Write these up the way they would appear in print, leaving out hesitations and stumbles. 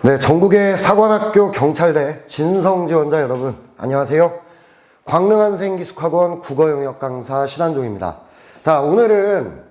네, 전국의 사관학교 경찰대 진성 지원자 여러분 안녕하세요. 광릉한생기숙학원 국어영역 강사 신한종입니다. 자, 오늘은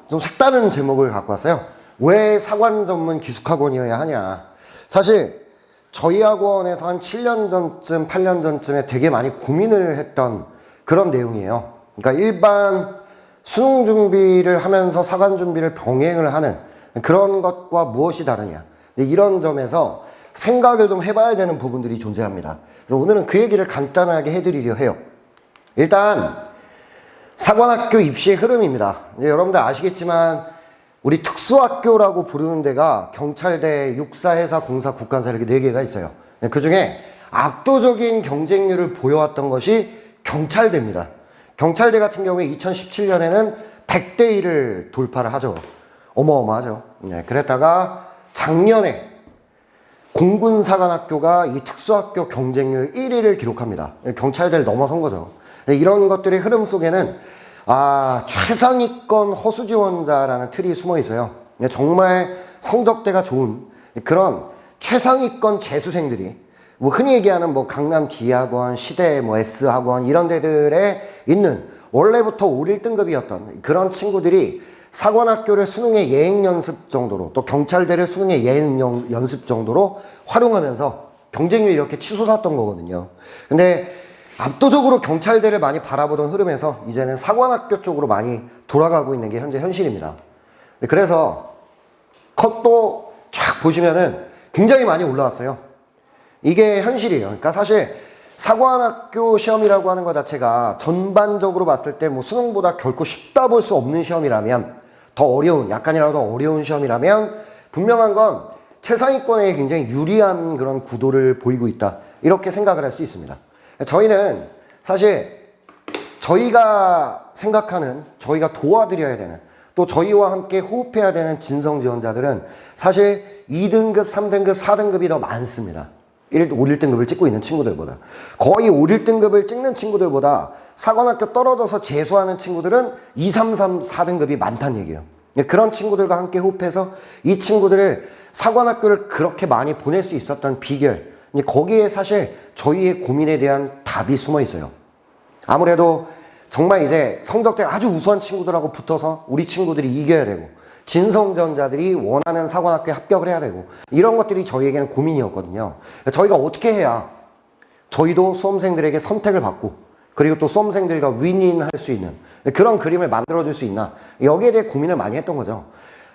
좀 색다른 제목을 갖고 왔어요. 왜 사관 전문 기숙학원이어야 하냐. 사실 저희 학원에서 한 7년 전쯤 8년 전쯤에 되게 많이 고민을 했던 그런 내용이에요. 그러니까 일반 수능 준비를 하면서 사관 준비를 병행을 하는 그런 것과 무엇이 다르냐, 이런 점에서 생각을 좀 해봐야 되는 부분들이 존재합니다. 그래서 오늘은 그 얘기를 간단하게 해드리려 해요. 일단 사관학교 입시의 흐름입니다. 이제 여러분들 아시겠지만 우리 특수학교라고 부르는 데가 경찰대, 육사, 해사, 공사, 국관사 이렇게 4개가 있어요. 그 중에 압도적인 경쟁률을 보여왔던 것이 경찰대입니다. 경찰대 같은 경우에 2017년에는 100대 1을 돌파를 하죠. 어마어마하죠. 네, 그랬다가 작년에 공군사관학교가 이 특수학교 경쟁률 1위를 기록합니다. 경찰대를 넘어선 거죠. 이런 것들의 흐름 속에는 최상위권 허수지원자라는 틀이 숨어 있어요. 정말 성적대가 좋은 그런 최상위권 재수생들이 흔히 얘기하는 강남 D학원, 시대, S학원 이런 데들에 있는 원래부터 5, 1등급이었던 그런 친구들이 사관학교를 수능의 예행연습 정도로, 또 경찰대를 수능의 예행연습 정도로 활용하면서 경쟁률이 이렇게 치솟았던 거거든요. 근데 압도적으로 경찰대를 많이 바라보던 흐름에서 이제는 사관학교 쪽으로 많이 돌아가고 있는 게 현재 현실입니다. 그래서 컷도 쫙 보시면은 굉장히 많이 올라왔어요. 이게 현실이에요. 그러니까 사실 사관학교 시험이라고 하는 것 자체가 전반적으로 봤을 때 수능보다 결코 쉽다 볼 수 없는 시험이라면, 더 어려운, 약간이라도 어려운 시험이라면 분명한 건 최상위권에 굉장히 유리한 그런 구도를 보이고 있다, 이렇게 생각을 할 수 있습니다. 저희는 사실 저희가 생각하는, 저희가 도와드려야 되는, 또 저희와 함께 호흡해야 되는 진성 지원자들은 사실 2등급, 3등급, 4등급이 더 많습니다. 5, 1등급을 찍고 있는 친구들보다. 거의 5, 1등급을 찍는 친구들보다 사관학교 떨어져서 재수하는 친구들은 2, 3, 4등급이 많다는 얘기예요. 그런 친구들과 함께 호흡해서 이 친구들을 사관학교를 그렇게 많이 보낼 수 있었던 비결, 거기에 사실 저희의 고민에 대한 답이 숨어 있어요. 아무래도 정말 이제 성적대가 아주 우수한 친구들하고 붙어서 우리 친구들이 이겨야 되고, 진성전자들이 원하는 사관학교에 합격을 해야 되고, 이런 것들이 저희에게는 고민이었거든요. 저희가 어떻게 해야 저희도 수험생들에게 선택을 받고, 그리고 또 수험생들과 윈윈할 수 있는 그런 그림을 만들어줄 수 있나, 여기에 대해 고민을 많이 했던 거죠.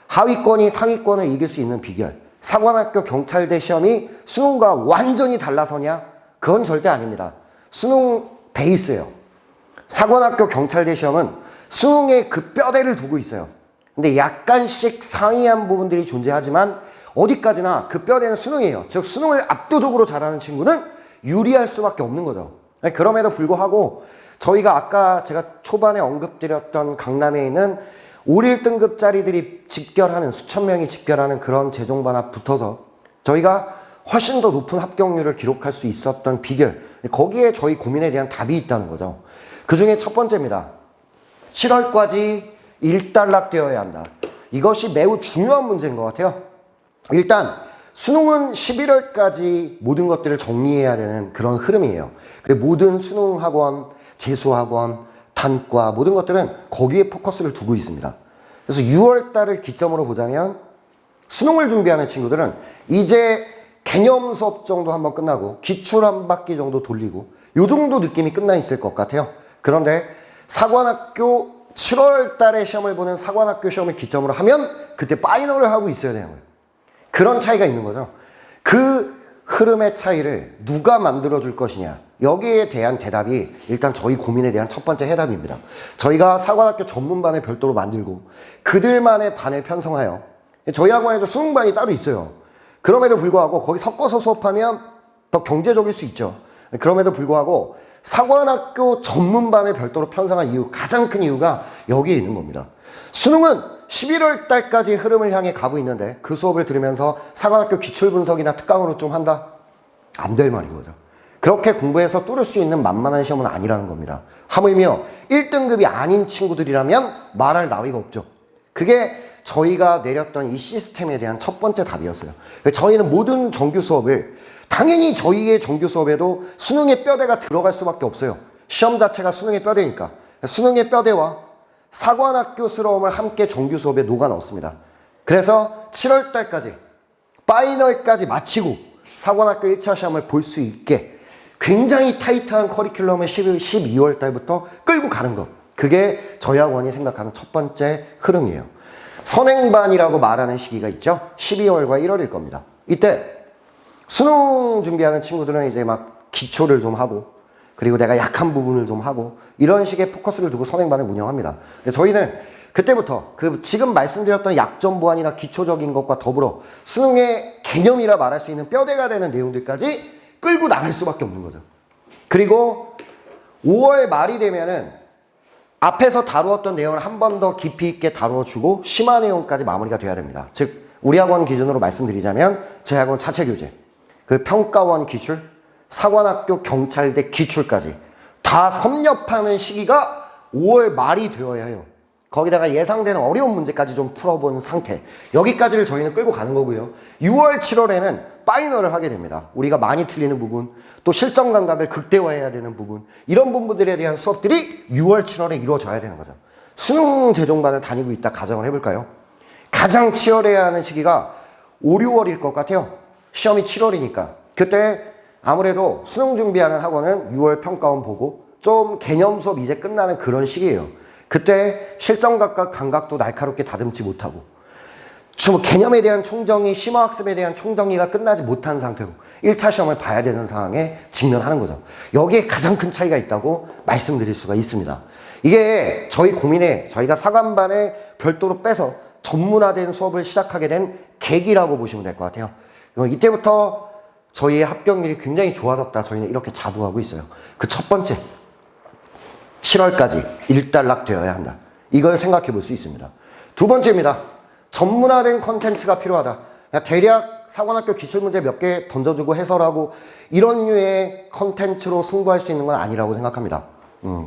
하위권이 상위권을 이길 수 있는 비결, 사관학교 경찰대 시험이 수능과 완전히 달라서냐? 그건 절대 아닙니다. 수능 베이스예요. 사관학교 경찰대 시험은 수능에 그 뼈대를 두고 있어요. 근데 약간씩 상이한 부분들이 존재하지만 어디까지나 그 뼈대는 수능이에요. 즉 수능을 압도적으로 잘하는 친구는 유리할 수밖에 없는 거죠. 그럼에도 불구하고 저희가 아까 제가 초반에 언급드렸던 강남에 있는 5, 1등급짜리들이 집결하는, 수천 명이 집결하는 그런 재종반합 붙어서 저희가 훨씬 더 높은 합격률을 기록할 수 있었던 비결, 거기에 저희 고민에 대한 답이 있다는 거죠. 그 중에 첫 번째입니다. 7월까지 일단락되어야 한다. 이것이 매우 중요한 문제인 것 같아요. 일단 수능은 11월까지 모든 것들을 정리해야 되는 그런 흐름이에요. 그리고 모든 수능학원, 재수학원, 단과 모든 것들은 거기에 포커스를 두고 있습니다. 그래서 6월 달을 기점으로 보자면 수능을 준비하는 친구들은 이제 개념 수업 정도 한번 끝나고 기출 한 바퀴 정도 돌리고 요 정도 느낌이 끝나 있을 것 같아요. 그런데 사관학교 7월 달에 시험을 보는 사관학교 시험을 기점으로 하면 그때 파이널을 하고 있어야 되는 거예요. 그런 차이가 있는 거죠. 그 흐름의 차이를 누가 만들어줄 것이냐, 여기에 대한 대답이 일단 저희 고민에 대한 첫 번째 해답입니다. 저희가 사관학교 전문반을 별도로 만들고 그들만의 반을 편성하여, 저희 학원에도 수능반이 따로 있어요. 그럼에도 불구하고 거기 섞어서 수업하면 더 경제적일 수 있죠. 그럼에도 불구하고 사관학교 전문반을 별도로 편성한 이유, 가장 큰 이유가 여기에 있는 겁니다. 수능은 11월 달까지 흐름을 향해 가고 있는데 그 수업을 들으면서 사관학교 기출분석이나 특강으로 좀 한다? 안 될 말인 거죠. 그렇게 공부해서 뚫을 수 있는 만만한 시험은 아니라는 겁니다. 하물며 1등급이 아닌 친구들이라면 말할 나위가 없죠. 그게 저희가 내렸던 이 시스템에 대한 첫 번째 답이었어요. 저희는 모든 정규 수업을 당연히 저희의 정규 수업에도 수능의 뼈대가 들어갈 수밖에 없어요. 시험 자체가 수능의 뼈대니까. 수능의 뼈대와 사관학교스러움을 함께 정규 수업에 녹아 넣었습니다. 그래서 7월 달까지 파이널까지 마치고 사관학교 1차 시험을 볼 수 있게 굉장히 타이트한 커리큘럼을 12월 달부터 끌고 가는 것. 그게 저희 학원이 생각하는 첫 번째 흐름이에요. 선행반이라고 말하는 시기가 있죠. 12월과 1월일 겁니다. 이때 수능 준비하는 친구들은 이제 막 기초를 좀 하고 그리고 내가 약한 부분을 좀 하고 이런 식의 포커스를 두고 선행반을 운영합니다. 근데 저희는 그때부터 지금 말씀드렸던 약점 보완이나 기초적인 것과 더불어 수능의 개념이라 말할 수 있는 뼈대가 되는 내용들까지 끌고 나갈 수밖에 없는 거죠. 그리고 5월 말이 되면은 앞에서 다루었던 내용을 한 번 더 깊이 있게 다루어주고 심화 내용까지 마무리가 돼야 됩니다. 즉 우리 학원 기준으로 말씀드리자면 저희 학원 자체 교재, 그 평가원 기출, 사관학교 경찰대 기출까지 다 섭렵하는 시기가 5월 말이 되어야 해요. 거기다가 예상되는 어려운 문제까지 좀 풀어본 상태. 여기까지를 저희는 끌고 가는 거고요. 6월, 7월에는 파이널을 하게 됩니다. 우리가 많이 틀리는 부분, 또 실전 감각을 극대화해야 되는 부분, 이런 부분들에 대한 수업들이 6월, 7월에 이루어져야 되는 거죠. 수능 재종반을 다니고 있다 가정을 해볼까요? 가장 치열해야 하는 시기가 5, 6월일 것 같아요. 시험이 7월이니까. 그때 아무래도 수능 준비하는 학원은 6월 평가원 보고 좀 개념 수업 이제 끝나는 그런 시기예요. 그때 실전 감각도 날카롭게 다듬지 못하고 좀 개념에 대한 총정의, 심화학습에 대한 총정의가 끝나지 못한 상태로 1차 시험을 봐야 되는 상황에 직면하는 거죠. 여기에 가장 큰 차이가 있다고 말씀드릴 수가 있습니다. 이게 저희 고민에 저희가 사관반에 별도로 빼서 전문화된 수업을 시작하게 된 계기라고 보시면 될 것 같아요. 이때부터 저희의 합격률이 굉장히 좋아졌다. 저희는 이렇게 자부하고 있어요. 그 첫 번째, 7월까지 일단락 되어야 한다. 이걸 생각해 볼 수 있습니다. 두 번째입니다. 전문화된 컨텐츠가 필요하다. 대략 사관학교 기출문제 몇 개 던져주고 해설하고 이런 류의 컨텐츠로 승부할 수 있는 건 아니라고 생각합니다.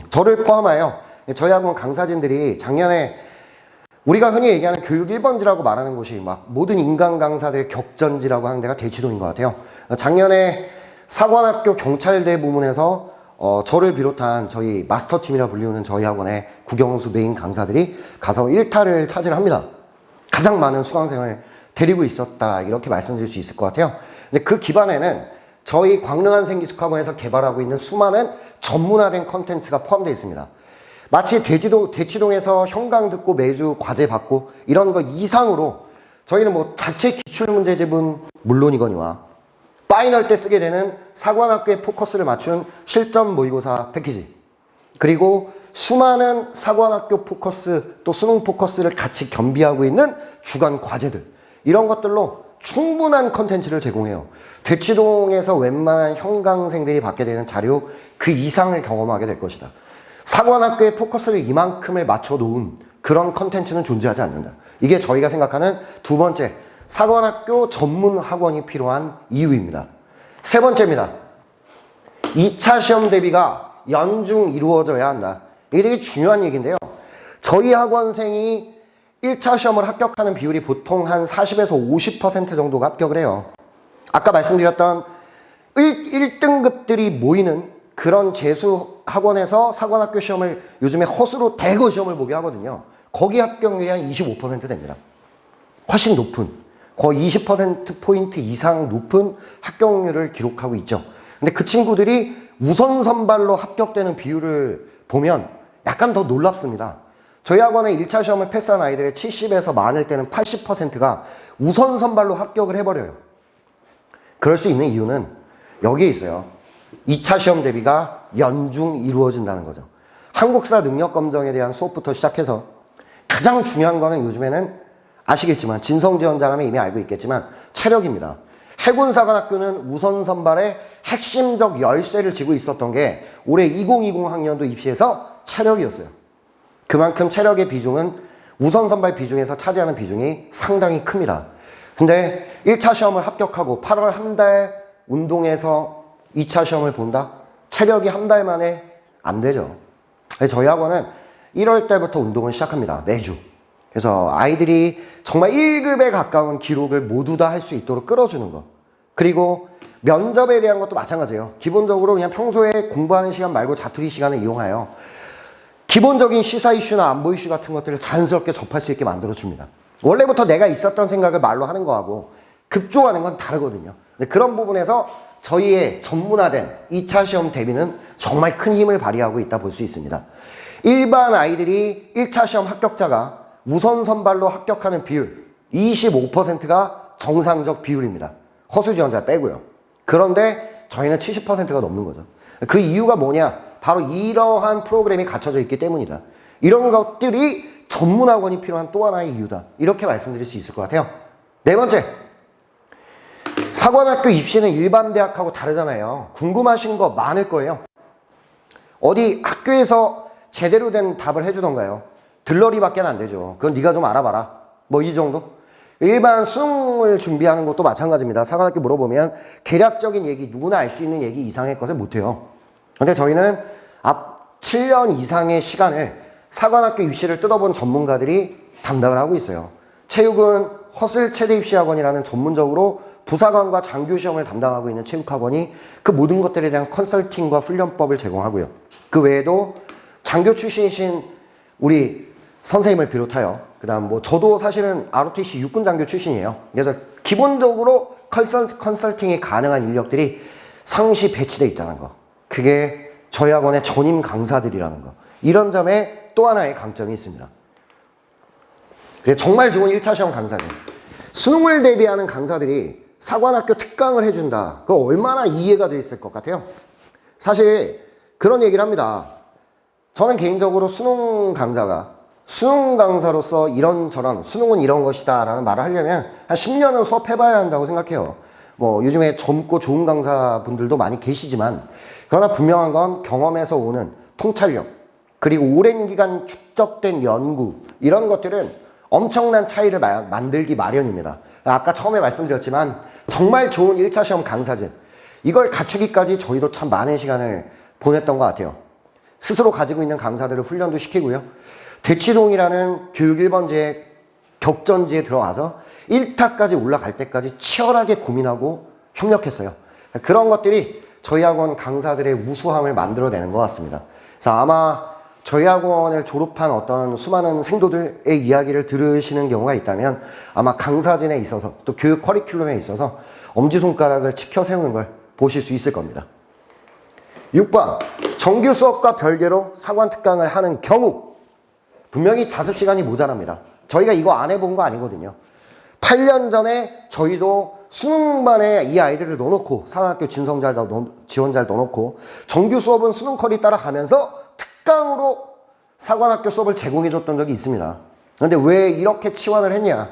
저를 포함하여 저희 학원 강사진들이 작년에 우리가 흔히 얘기하는 교육 1번지라고 말하는 곳이 막 모든 인간 강사들의 격전지라고 하는 데가 대치동인 것 같아요. 작년에 사관학교 경찰대 부문에서 저를 비롯한 저희 마스터팀이라 불리우는 저희 학원의 국영수 메인 강사들이 가서 1타를 차지합니다. 가장 많은 수강생을 데리고 있었다, 이렇게 말씀드릴 수 있을 것 같아요. 근데 그 기반에는 저희 광릉한 생기숙학원에서 개발하고 있는 수많은 전문화된 컨텐츠가 포함되어 있습니다. 마치 대치동에서 현강 듣고 매주 과제 받고 이런 거 이상으로 저희는 뭐 자체 기출문제집은 물론이거니와 파이널 때 쓰게 되는 사관학교에 포커스를 맞춘 실전 모의고사 패키지, 그리고 수많은 사관학교 포커스 또 수능 포커스를 같이 겸비하고 있는 주간 과제들, 이런 것들로 충분한 컨텐츠를 제공해요. 대치동에서 웬만한 현강생들이 받게 되는 자료 그 이상을 경험하게 될 것이다. 사관학교에 포커스를 이만큼을 맞춰 놓은 그런 컨텐츠는 존재하지 않는다. 이게 저희가 생각하는 두 번째, 사관학교 전문 학원이 필요한 이유입니다. 세 번째입니다. 2차 시험 대비가 연중 이루어져야 한다. 이게 되게 중요한 얘기인데요. 저희 학원생이 1차 시험을 합격하는 비율이 보통 한 40에서 50% 정도가 합격을 해요. 아까 말씀드렸던 1등급들이 모이는 그런 재수 학원에서 사관학교 시험을 요즘에 허수로 대거 시험을 보게 하거든요. 거기 합격률이 한 25% 됩니다. 훨씬 높은, 거의 20%포인트 이상 높은 합격률을 기록하고 있죠. 근데 그 친구들이 우선 선발로 합격되는 비율을 보면 약간 더 놀랍습니다. 저희 학원에 1차 시험을 패스한 아이들의 70에서 많을 때는 80%가 우선 선발로 합격을 해버려요. 그럴 수 있는 이유는 여기에 있어요. 2차 시험 대비가 연중 이루어진다는 거죠. 한국사 능력검정에 대한 수업부터 시작해서 가장 중요한 거는 요즘에는 아시겠지만 진성지원자라면 이미 알고 있겠지만 체력입니다. 해군사관학교는 우선 선발에 핵심적 열쇠를 쥐고 있었던 게 올해 2020 학년도 입시에서 체력이었어요. 그만큼 체력의 비중은 우선 선발 비중에서 차지하는 비중이 상당히 큽니다. 근데 1차 시험을 합격하고 8월 한 달 운동해서 2차 시험을 본다? 체력이 한 달 만에 안 되죠. 저희 학원은 1월 달부터 운동을 시작합니다. 매주. 그래서 아이들이 정말 1급에 가까운 기록을 모두 다 할 수 있도록 끌어주는 거. 그리고 면접에 대한 것도 마찬가지예요. 기본적으로 그냥 평소에 공부하는 시간 말고 자투리 시간을 이용하여 기본적인 시사 이슈나 안보 이슈 같은 것들을 자연스럽게 접할 수 있게 만들어줍니다. 원래부터 내가 있었던 생각을 말로 하는 거하고 급조하는 건 다르거든요. 근데 그런 부분에서 저희의 전문화된 2차 시험 대비는 정말 큰 힘을 발휘하고 있다 볼 수 있습니다. 일반 아이들이 1차 시험 합격자가 우선 선발로 합격하는 비율 25%가 정상적 비율입니다. 허수 지원자 빼고요. 그런데 저희는 70%가 넘는 거죠. 그 이유가 뭐냐? 바로 이러한 프로그램이 갖춰져 있기 때문이다. 이런 것들이 전문학원이 필요한 또 하나의 이유다. 이렇게 말씀드릴 수 있을 것 같아요. 네 번째, 사관학교 입시는 일반 대학하고 다르잖아요. 궁금하신 거 많을 거예요. 어디 학교에서 제대로 된 답을 해주던가요? 들러리밖에 안 되죠. 그건 네가 좀 알아봐라. 뭐 이 정도? 일반 수능을 준비하는 것도 마찬가지입니다. 사관학교 물어보면 개략적인 얘기, 누구나 알 수 있는 얘기 이상의 것을 못해요. 근데 저희는 앞 7년 이상의 시간을 사관학교 입시를 뜯어본 전문가들이 담당을 하고 있어요. 체육은 허슬 체대입시학원이라는 전문적으로 부사관과 장교 시험을 담당하고 있는 체육학원이 그 모든 것들에 대한 컨설팅과 훈련법을 제공하고요. 그 외에도 장교 출신이신 우리 선생님을 비롯하여 그 다음 뭐 저도 사실은 ROTC 육군 장교 출신이에요. 그래서 기본적으로 컨설팅이 가능한 인력들이 상시 배치되어 있다는 거. 그게 저희 학원의 전임 강사들이라는 거. 이런 점에 또 하나의 강점이 있습니다. 정말 좋은 1차 시험 강사들. 수능을 대비하는 강사들이 사관학교 특강을 해준다. 그거 얼마나 이해가 돼 있을 것 같아요? 사실 그런 얘기를 합니다. 저는 개인적으로 수능 강사로서 이런저런 수능은 이런 것이다 라는 말을 하려면 한 10년은 수업해봐야 한다고 생각해요. 뭐 요즘에 젊고 좋은 강사분들도 많이 계시지만 그러나 분명한 건 경험에서 오는 통찰력 그리고 오랜 기간 축적된 연구 이런 것들은 엄청난 차이를 만들기 마련입니다. 아까 처음에 말씀드렸지만 정말 좋은 1차 시험 강사진 이걸 갖추기까지 저희도 참 많은 시간을 보냈던 것 같아요. 스스로 가지고 있는 강사들을 훈련도 시키고요. 대치동이라는 교육 1번지의 격전지에 들어가서 1타까지 올라갈 때까지 치열하게 고민하고 협력했어요. 그런 것들이 저희 학원 강사들의 우수함을 만들어내는 것 같습니다. 그래서 아마 저희 학원을 졸업한 어떤 수많은 생도들의 이야기를 들으시는 경우가 있다면 아마 강사진에 있어서 또 교육 커리큘럼에 있어서 엄지손가락을 치켜 세우는 걸 보실 수 있을 겁니다. 6번, 정규 수업과 별개로 사관 특강을 하는 경우 분명히 자습 시간이 모자랍니다. 저희가 이거 안 해본 거 아니거든요. 8년 전에 저희도 수능반에 이 아이들을 넣어놓고 사관학교 지원 잘 넣어놓고 정규 수업은 수능 커리 따라가면서 특강으로 사관학교 수업을 제공해줬던 적이 있습니다. 그런데 왜 이렇게 치환을 했냐?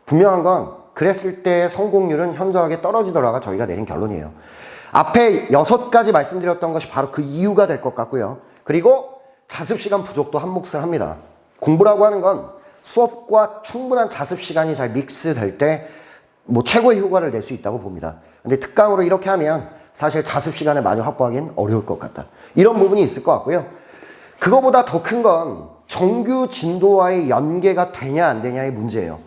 분명한 건 그랬을 때 성공률은 현저하게 떨어지더라가 저희가 내린 결론이에요. 앞에 6가지 말씀드렸던 것이 바로 그 이유가 될 것 같고요. 그리고 자습 시간 부족도 한 몫을 합니다. 공부라고 하는 건 수업과 충분한 자습 시간이 잘 믹스될 때 뭐 최고의 효과를 낼 수 있다고 봅니다. 근데 특강으로 이렇게 하면 사실 자습 시간을 많이 확보하기는 어려울 것 같다. 이런 부분이 있을 것 같고요. 그거보다 더 큰 건 정규 진도와의 연계가 되냐 안 되냐의 문제예요.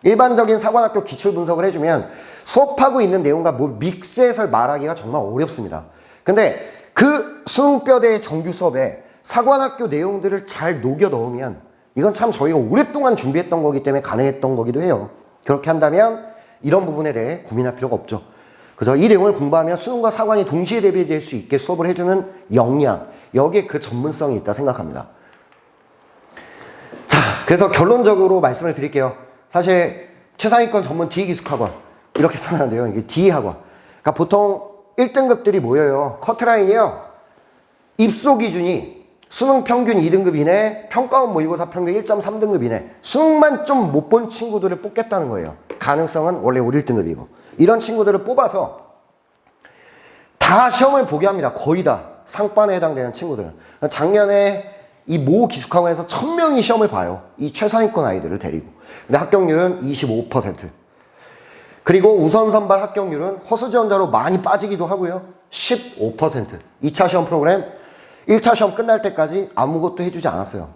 일반적인 사관학교 기출 분석을 해주면 수업하고 있는 내용과 뭘 믹스해서 말하기가 정말 어렵습니다. 근데 그 수능뼈대의 정규 수업에 사관학교 내용들을 잘 녹여 넣으면 이건 참 저희가 오랫동안 준비했던 거기 때문에 가능했던 거기도 해요. 그렇게 한다면 이런 부분에 대해 고민할 필요가 없죠. 그래서 이 내용을 공부하면 수능과 사관이 동시에 대비될 수 있게 수업을 해주는 역량, 여기에 그 전문성이 있다 생각합니다. 자, 그래서 결론적으로 말씀을 드릴게요. 사실 최상위권 전문 D기숙학원 이렇게 써놨는데요. 이게 D학원. 그러니까 보통 1등급들이 모여요. 커트라인이요. 입소 기준이 수능 평균 2등급 이내, 평가원 모의고사 평균 1.3등급 이내, 수능만 좀 못 본 친구들을 뽑겠다는 거예요. 가능성은 원래 5, 1등급이고. 이런 친구들을 뽑아서 다 시험을 보게 합니다. 거의 다. 상반에 해당되는 친구들은. 작년에 이 모 기숙학원에서 1000명이 시험을 봐요. 이 최상위권 아이들을 데리고. 근데 합격률은 25%. 그리고 우선 선발 합격률은 허수 지원자로 많이 빠지기도 하고요. 15%. 2차 시험 프로그램 1차 시험 끝날 때까지 아무것도 해주지 않았어요.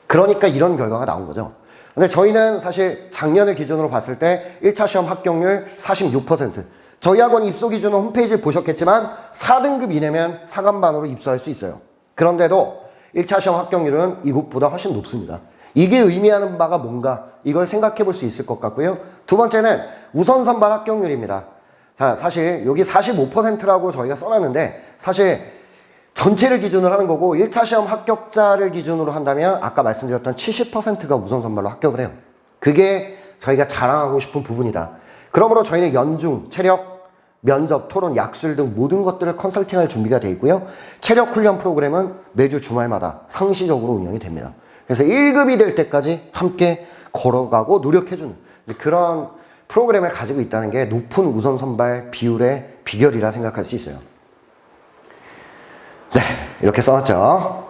그러니까 이런 결과가 나온 거죠. 근데 저희는 사실 작년을 기준으로 봤을 때 1차 시험 합격률 46%. 저희 학원 입소 기준은 홈페이지를 보셨겠지만 4등급 이내면 사관반으로 입소할 수 있어요. 그런데도 1차 시험 합격률은 이곳보다 훨씬 높습니다. 이게 의미하는 바가 뭔가 이걸 생각해 볼 수 있을 것 같고요. 두 번째는 우선 선발 합격률입니다. 자, 사실 여기 45%라고 저희가 써놨는데 사실 전체를 기준으로 하는 거고 1차 시험 합격자를 기준으로 한다면 아까 말씀드렸던 70%가 우선 선발로 합격을 해요. 그게 저희가 자랑하고 싶은 부분이다. 그러므로 저희는 연중, 체력, 면접, 토론, 약술 등 모든 것들을 컨설팅할 준비가 되어 있고요. 체력 훈련 프로그램은 매주 주말마다 상시적으로 운영이 됩니다. 그래서 1급이 될 때까지 함께 걸어가고 노력해주는 그런 프로그램을 가지고 있다는 게 높은 우선 선발 비율의 비결이라 생각할 수 있어요. 네, 이렇게 써놨죠.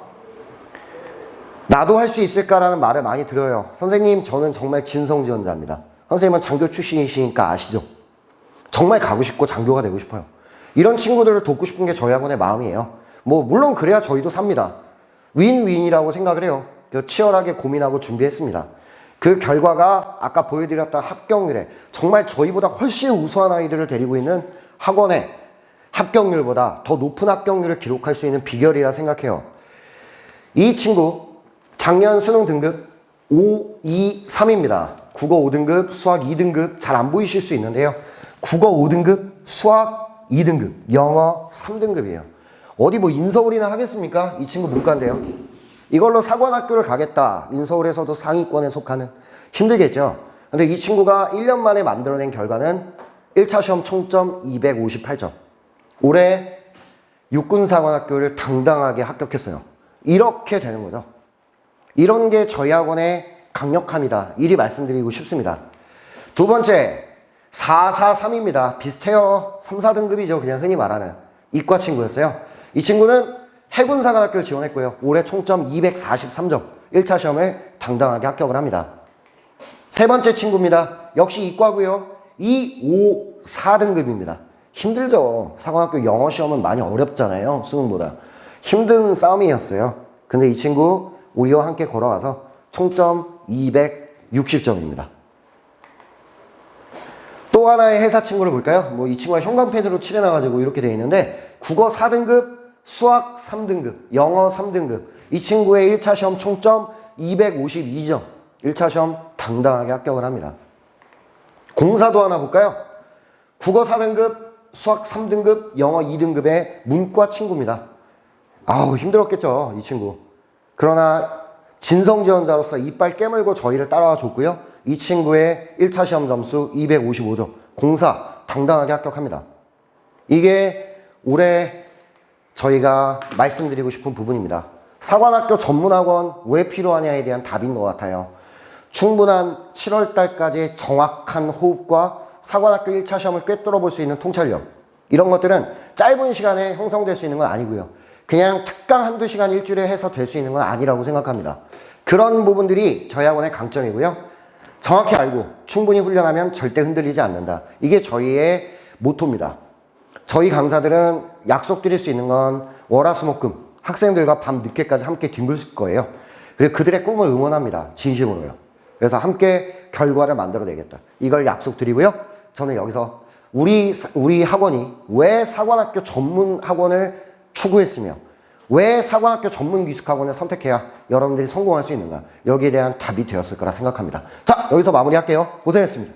나도 할 수 있을까라는 말을 많이 들어요. 선생님, 저는 정말 진성지원자입니다. 선생님은 장교 출신이시니까 아시죠? 정말 가고 싶고 장교가 되고 싶어요. 이런 친구들을 돕고 싶은 게 저희 학원의 마음이에요. 뭐 물론 그래야 저희도 삽니다. 윈윈이라고 생각을 해요. 치열하게 고민하고 준비했습니다. 그 결과가 아까 보여드렸던 합격률에 정말 저희보다 훨씬 우수한 아이들을 데리고 있는 학원의 합격률보다 더 높은 합격률을 기록할 수 있는 비결이라 생각해요. 이 친구 작년 수능 등급 5, 2, 3입니다. 국어 5등급, 수학 2등급 잘 안 보이실 수 있는데요. 국어 5등급, 수학 2등급, 영어 3등급이에요. 어디 뭐 인서울이나 하겠습니까? 이 친구 문과인데요. 이걸로 사관학교를 가겠다. 인서울에서도 상위권에 속하는 힘들겠죠. 근데 이 친구가 1년 만에 만들어낸 결과는 1차 시험 총점 258점. 올해 육군사관학교를 당당하게 합격했어요. 이렇게 되는 거죠. 이런 게 저희 학원의 강력함이다. 이리 말씀드리고 싶습니다. 두 번째, 443입니다. 비슷해요. 3, 4등급이죠. 그냥 흔히 말하는 이과 친구였어요. 이 친구는 해군사관학교를 지원했고요. 올해 총점 243점. 1차 시험을 당당하게 합격을 합니다. 세 번째 친구입니다. 역시 이과고요. 2, 5, 4등급입니다. 힘들죠. 사관학교 영어 시험은 많이 어렵잖아요. 수능보다. 힘든 싸움이었어요. 근데 이 친구 우리와 함께 걸어가서 총점 260점입니다. 또 하나의 회사 친구를 볼까요? 뭐 이 친구가 형광펜으로 칠해놔가지고 이렇게 되어 있는데 국어 4등급, 수학 3등급, 영어 3등급. 이 친구의 1차 시험 총점 252점. 1차 시험 당당하게 합격을 합니다. 공사도 하나 볼까요? 국어 4등급, 수학 3등급, 영어 2등급의 문과 친구입니다. 아우 힘들었겠죠 이 친구. 그러나 진성지원자로서 이빨 깨물고 저희를 따라와 줬고요. 이 친구의 1차 시험 점수 255점. 공사 당당하게 합격합니다. 이게 올해 저희가 말씀드리고 싶은 부분입니다. 사관학교 전문학원 왜 필요하냐에 대한 답인 것 같아요. 충분한 7월달까지 정확한 호흡과 사관학교 1차 시험을 꿰뚫어 볼 수 있는 통찰력. 이런 것들은 짧은 시간에 형성될 수 있는 건 아니고요. 그냥 특강 한두 시간 일주일에 해서 될 수 있는 건 아니라고 생각합니다. 그런 부분들이 저희 학원의 강점이고요. 정확히 알고 충분히 훈련하면 절대 흔들리지 않는다. 이게 저희의 모토입니다. 저희 강사들은 약속드릴 수 있는 건 월화수목금 학생들과 밤 늦게까지 함께 뒹굴 거예요. 그리고 그들의 꿈을 응원합니다. 진심으로요. 그래서 함께 결과를 만들어내겠다. 이걸 약속드리고요. 저는 여기서 우리 학원이 왜 사관학교 전문 학원을 추구했으며 왜 사관학교 전문 기숙학원을 선택해야 여러분들이 성공할 수 있는가, 여기에 대한 답이 되었을 거라 생각합니다. 자, 여기서 마무리할게요. 고생했습니다.